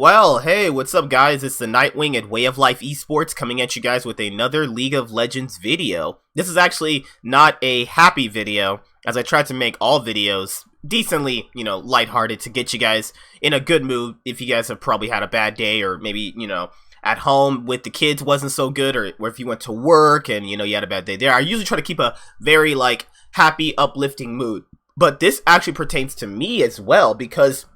Well, hey, what's up guys? It's the Nightwing at Way of Life Esports coming at you guys with another League of Legends video. This is actually not a happy video, as I tried to make all videos decently, lighthearted to get you guys in a good mood if you guys have probably had a bad day or maybe, at home with the kids wasn't so good, or if you went to work and, you had a bad day there. I usually try to keep a very, happy, uplifting mood. But this actually pertains to me as well because,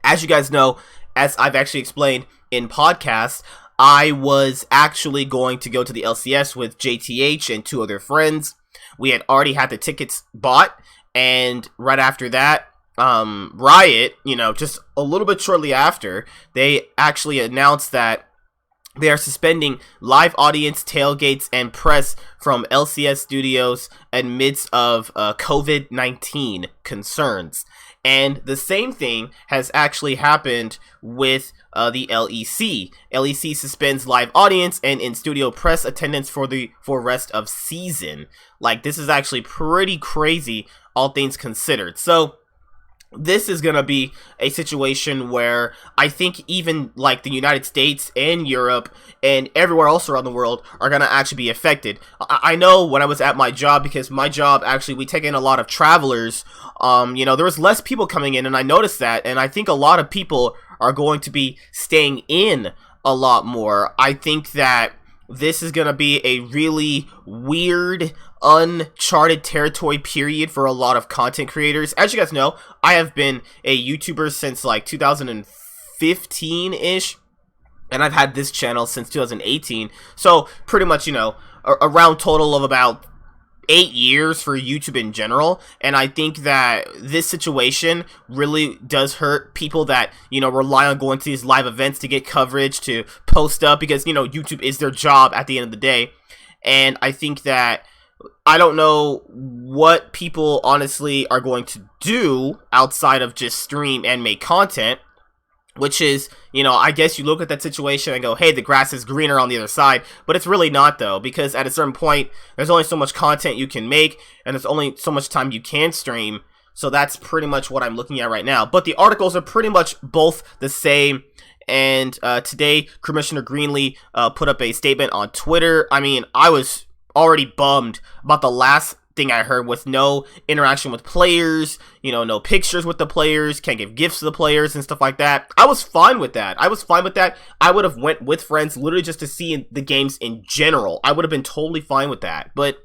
as you guys know, as I've actually explained in podcasts, I was actually going to go to the LCS with JTH and two other friends. We had already had the tickets bought, and right after that, Riot, just a little bit shortly after, they actually announced that they are suspending live audience, tailgates, and press from LCS studios amidst of COVID-19 concerns. And the same thing has actually happened with the LEC. LEC suspends live audience and in-studio press attendance for rest of season. This is actually pretty crazy, all things considered. So this is going to be a situation where I think even the United States and Europe and everywhere else around the world are going to actually be affected. I know when I was at my job, because my job actually, we take in a lot of travelers, there was less people coming in, and I noticed that, and I think a lot of people are going to be staying in a lot more. I think that this is going to be a really weird, uncharted territory period for a lot of content creators. As you guys know, I have been a YouTuber since 2015-ish, and I've had this channel since 2018. So pretty much, around total of about 8 years for YouTube in general. And I think that this situation really does hurt people that, rely on going to these live events to get coverage, to post up, because, YouTube is their job at the end of the day. And I think that I don't know what people honestly are going to do outside of just stream and make content, which is, I guess you look at that situation and go, hey, the grass is greener on the other side, but it's really not, though, because at a certain point, there's only so much content you can make, and there's only so much time you can stream, so that's pretty much what I'm looking at right now. But the articles are pretty much both the same, and today, Commissioner Greenlee put up a statement on Twitter. I mean, I was already bummed about the last thing I heard, with no interaction with players, no pictures with the players, can't give gifts to the players and stuff like that. I was fine with that. I would have went with friends literally just to see the games in general. I would have been totally fine with that. But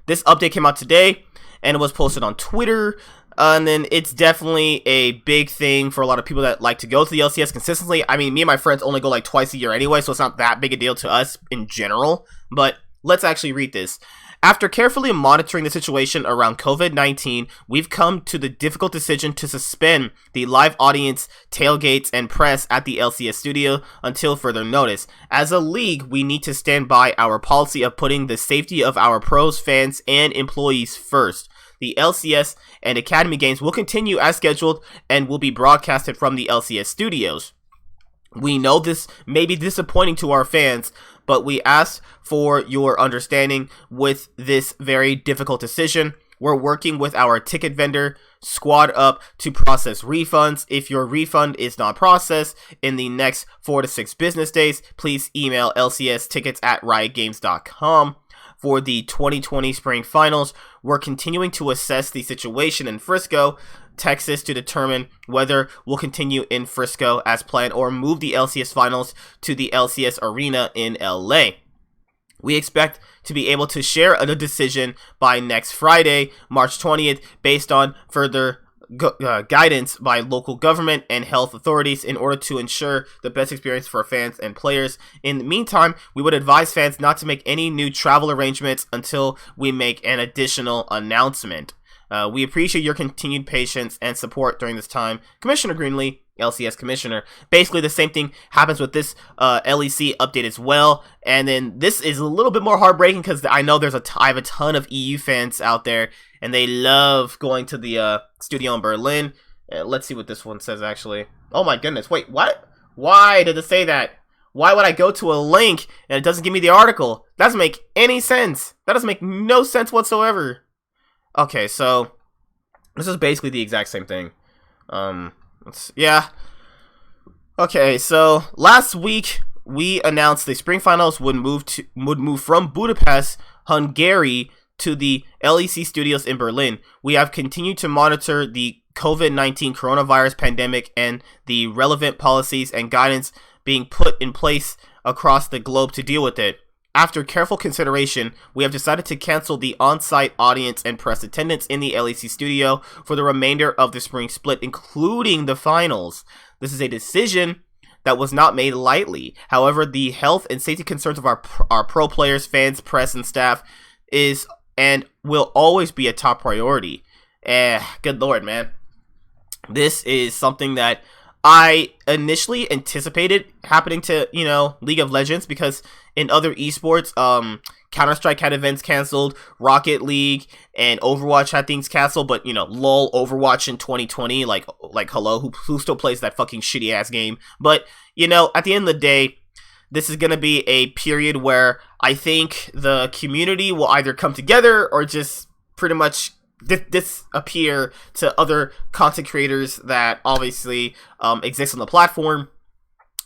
this update came out today, and it was posted on Twitter. And then it's definitely a big thing for a lot of people that like to go to the LCS consistently. I mean, me and my friends only go twice a year anyway, so it's not that big a deal to us in general. But let's actually read this. After carefully monitoring the situation around COVID-19, we've come to the difficult decision to suspend the live audience, tailgates, and press at the LCS studio until further notice. As a league, we need to stand by our policy of putting the safety of our pros, fans, and employees first. The LCS and Academy games will continue as scheduled and will be broadcasted from the LCS studios. We know this may be disappointing to our fans, but we ask for your understanding with this very difficult decision. We're working with our ticket vendor, Squad Up, to process refunds. If your refund is not processed in the next 4 to 6 business days, please email lcstickets@riotgames.com. For the 2020 Spring Finals, we're continuing to assess the situation in Frisco, Texas, to determine whether we'll continue in Frisco as planned or move the LCS Finals to the LCS Arena in LA. We expect to be able to share a decision by next Friday, March 20th, based on further guidance by local government and health authorities in order to ensure the best experience for fans and players. In the meantime, we would advise fans not to make any new travel arrangements until we make an additional announcement. We appreciate your continued patience and support during this time. Commissioner Greenlee, LCS Commissioner. Basically, the same thing happens with this LEC update as well. And then this is a little bit more heartbreaking because I know I have a ton of EU fans out there, and they love going to the studio in Berlin. Let's see what this one says, actually. Oh my goodness, wait, what? Why did it say that? Why would I go to a link and it doesn't give me the article? That doesn't make any sense. That doesn't make no sense whatsoever. Okay, so this is basically the exact same thing. Yeah. Okay, so last week we announced the spring finals would move from Budapest, Hungary, to the LEC studios in Berlin. We have continued to monitor the COVID-19 coronavirus pandemic and the relevant policies and guidance being put in place across the globe to deal with it. After careful consideration, we have decided to cancel the on-site audience and press attendance in the LEC studio for the remainder of the spring split, including the finals. This is a decision that was not made lightly. However, the health and safety concerns of our pro players, fans, press, and staff is and will always be a top priority. Good lord, man. This is something that I initially anticipated happening to, League of Legends, because in other esports, Counter-Strike had events canceled, Rocket League and Overwatch had things canceled, but, lol, Overwatch in 2020, like hello, who still plays that fucking shitty-ass game? But, at the end of the day, this is going to be a period where I think the community will either come together or just pretty much disappear to other content creators that obviously exist on the platform.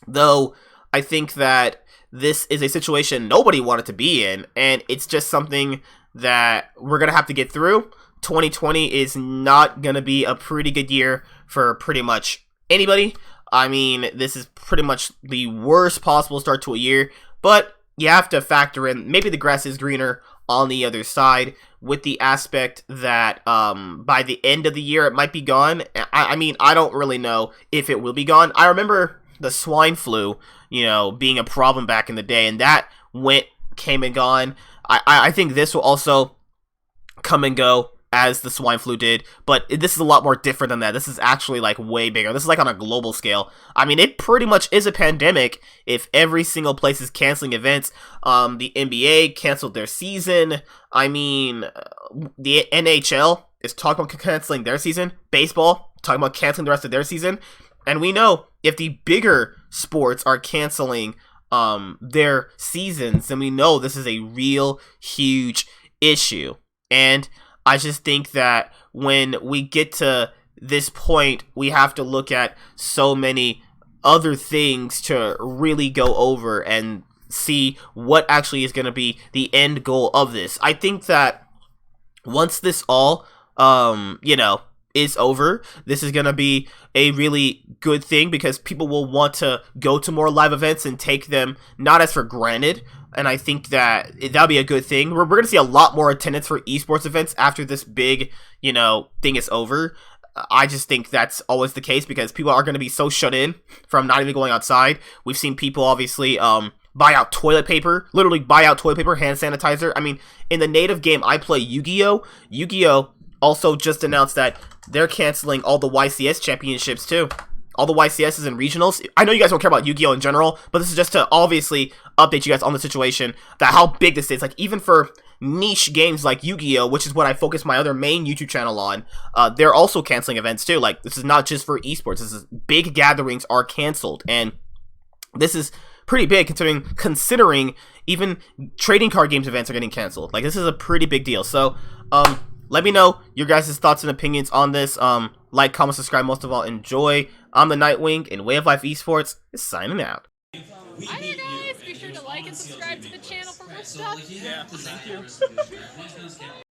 Though I think that this is a situation nobody wanted to be in, and it's just something that we're gonna have to get through. 2020 is not gonna be a pretty good year for pretty much anybody. I mean, this is pretty much the worst possible start to a year, but you have to factor in maybe the grass is greener on the other side, with the aspect that by the end of the year it might be gone. I mean, I don't really know if it will be gone. I remember the swine flu, being a problem back in the day, and that came and gone. I think this will also come and go as the swine flu did, but this is a lot more different than that. This is actually like way bigger. This is like on a global scale. I mean, it pretty much is a pandemic if every single place is canceling events. The NBA canceled their season. I mean, the NHL is talking about canceling their season. Baseball talking about canceling the rest of their season. And we know if the bigger sports are canceling their seasons, then we know this is a real huge issue. And I just think that when we get to this point, we have to look at so many other things to really go over and see what actually is going to be the end goal of this. I think that once this all, is over, this is going to be a really good thing, because people will want to go to more live events and take them not as for granted. And I think that that'll be a good thing. We're going to see a lot more attendance for esports events after this big, thing is over. I just think that's always the case, because people are going to be so shut in from not even going outside. We've seen people obviously buy out toilet paper, literally buy out toilet paper, hand sanitizer. I mean, in the native game I play, Yu-Gi-Oh also just announced that they're canceling all the YCS championships too. All the YCSs and regionals. I know you guys don't care about Yu-Gi-Oh in general, but this is just to obviously update you guys on the situation, that how big this is. Like, even for niche games like Yu-Gi-Oh, which is what I focus my other main YouTube channel on, they're also canceling events too. Like, this is not just for esports. This is big gatherings are canceled, and this is pretty big considering even trading card games events are getting canceled. Like, this is a pretty big deal. So, let me know your guys' thoughts and opinions on this. Like, comment, subscribe, most of all, enjoy. I'm the Nightwing, and Way of Life Esports is signing out. Hi there, guys. Be sure to like and subscribe to the channel for more stuff. Yeah, thank you.